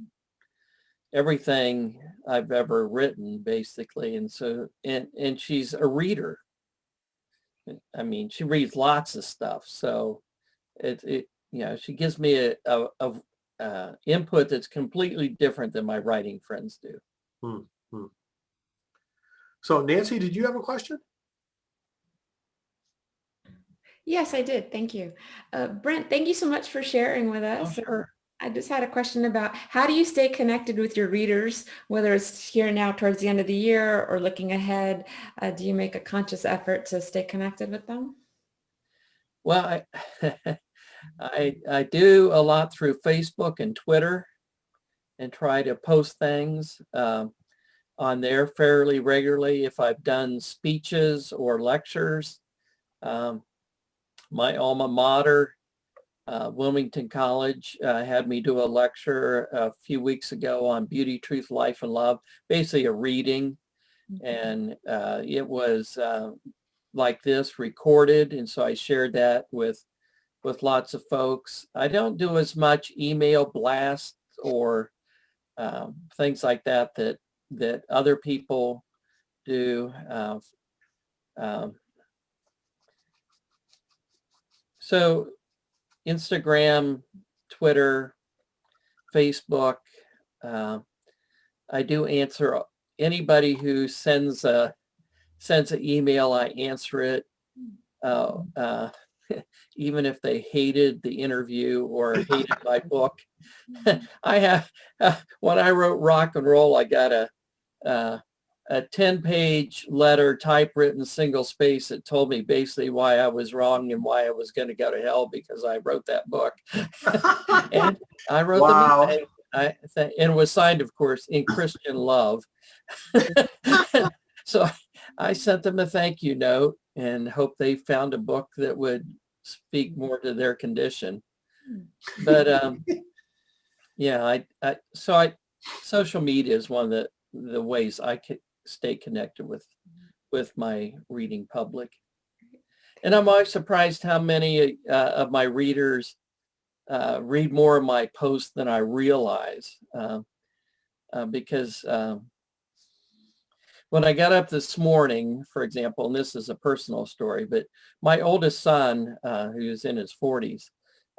everything I've ever written, basically. And so, and she's a reader. I mean, she reads lots of stuff. So she gives me a input that's completely different than my writing friends do. So Nancy, did you have a question? Yes, I did. Thank you. Brent, thank you so much for sharing with us. Oh, sure. I just had a question about, how do you stay connected with your readers, whether it's here now towards the end of the year or looking ahead? Do you make a conscious effort to stay connected with them? Well, I do a lot through Facebook and Twitter, and try to post things on there fairly regularly if I've done speeches or lectures. My alma mater, Wilmington College, had me do a lecture a few weeks ago on Beauty, Truth, Life, and Love, basically a reading. And it was like this, recorded. And so I shared that with lots of folks. I don't do as much email blasts or things like that other people do. So Instagram, Twitter, Facebook, I do answer anybody who sends an email. I answer it, even if they hated the interview or hated my book. I have, when I wrote Rock and Roll, I got a 10-page letter, typewritten, single space, that told me basically why I was wrong and why I was going to go to hell because I wrote that book. And I wrote the book, and it was signed, of course, in Christian love. So I sent them a thank you note and hope they found a book that would speak more to their condition. But yeah, social media is one of the ways I can stay connected with my reading public. And I'm always surprised how many of my readers read more of my posts than I realize. Because when I got up this morning, for example, and this is a personal story, but my oldest son, who's in his 40s,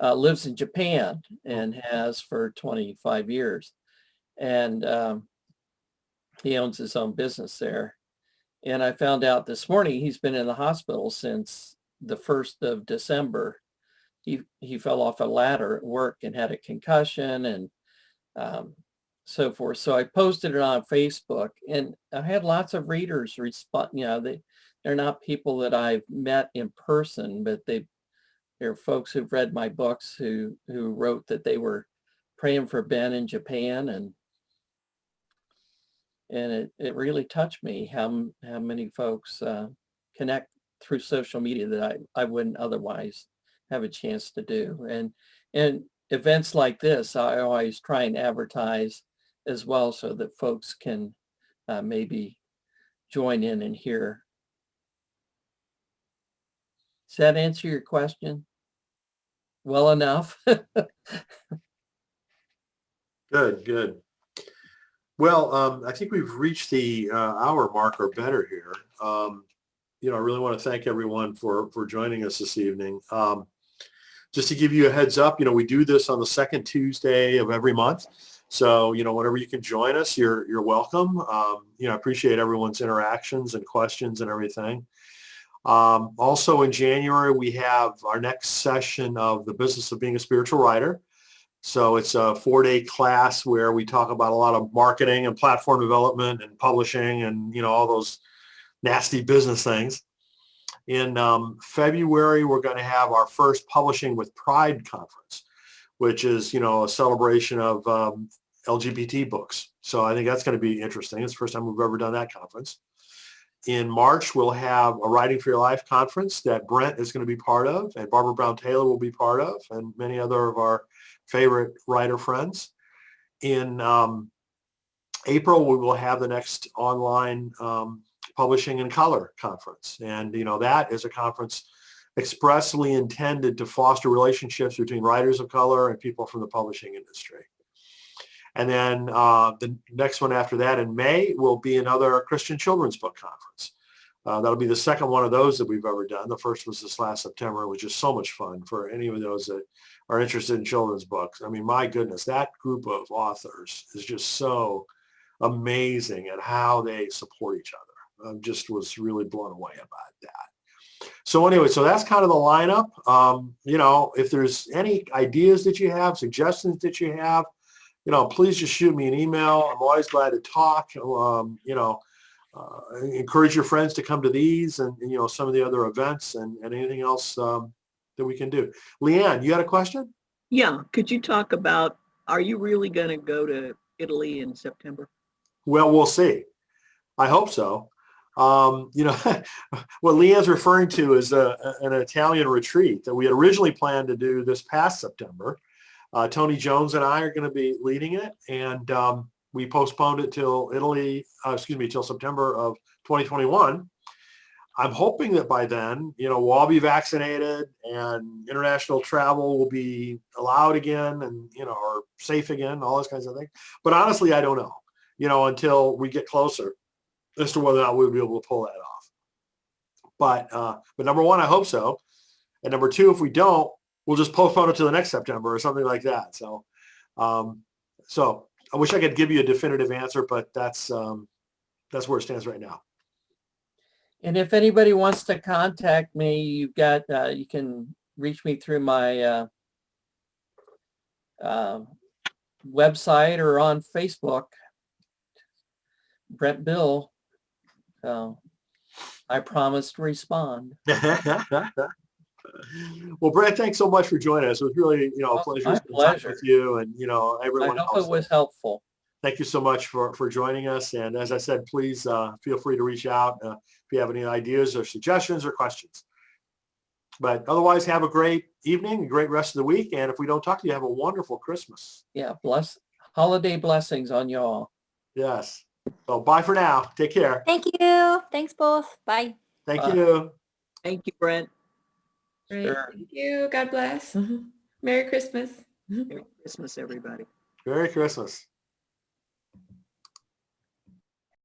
lives in Japan and has for 25 years. And he owns his own business there. And I found out this morning he's been in the hospital since the 1st of December. He fell off a ladder at work and had a concussion and so forth. So I posted it on Facebook, and I had lots of readers respond. You know, they're not people that I've met in person, but they're folks who've read my books who wrote that they were praying for Ben in Japan, and it really touched me how many folks connect through social media that I wouldn't otherwise have a chance to do. And events like this, I always try and advertise as well so that folks can maybe join in and hear. Does that answer your question well enough? Good. Well, I think we've reached the hour mark or better here. I really want to thank everyone for joining us this evening. Just to give you a heads up, we do this on the second Tuesday of every month. So, whenever you can join us, you're welcome. I appreciate everyone's interactions and questions and everything. Also in January, we have our next session of the business of being a spiritual writer. So it's a 4-day class where we talk about a lot of marketing and platform development and publishing and, all those nasty business things. In February, we're going to have our first Publishing with Pride conference, which is, a celebration of LGBT books. So I think that's going to be interesting. It's the first time we've ever done that conference. In March, we'll have a Writing for Your Life conference that Brent is going to be part of, and Barbara Brown Taylor will be part of, and many other of our favorite writer friends. In April, we will have the next online Publishing in Color conference. And, that is a conference expressly intended to foster relationships between writers of color and people from the publishing industry. And then the next one after that in May will be another Christian children's book conference. That'll be the second one of those that we've ever done. The first was this last September, which is so much fun for any of those that are interested in children's books. I mean, my goodness, that group of authors is just so amazing at how they support each other. I just was really blown away about that. So anyway, so that's kind of the lineup. If there's any ideas that you have, suggestions that you have, please just shoot me an email. I'm always glad to talk. Encourage your friends to come to these and some of the other events and anything else that we can do. Leanne, you had a question? Yeah. Could you talk about, are you really going to go to Italy in September? Well, we'll see. I hope so. What Leanne's referring to is an Italian retreat that we had originally planned to do this past September. Tony Jones and I are going to be leading it, and we postponed it till September of 2021. I'm hoping that by then, we'll all be vaccinated and international travel will be allowed again and, or safe again, all those kinds of things. But honestly, I don't know, until we get closer as to whether or not we'll be able to pull that off. But number one, I hope so. And number two, if we don't, we'll just postpone it to the next September or something like that. So I wish I could give you a definitive answer, but that's where it stands right now. And if anybody wants to contact me, you can reach me through my website or on Facebook, Brent Bill. I promise to respond. Well, Brent, thanks so much for joining us. It was really, a pleasure to spend time with you and, everyone else. I hope it was helpful. Thank you so much for joining us. And as I said, please feel free to reach out if you have any ideas or suggestions or questions. But otherwise, have a great evening, a great rest of the week. And if we don't talk to you, have a wonderful Christmas. Yeah, holiday blessings on you all. Yes. So bye for now. Take care. Thank you. Thanks both. Bye. Thank you. Thank you, Brent. Great. Sure. Thank you. God bless. Merry Christmas. Merry Christmas, everybody. Merry Christmas.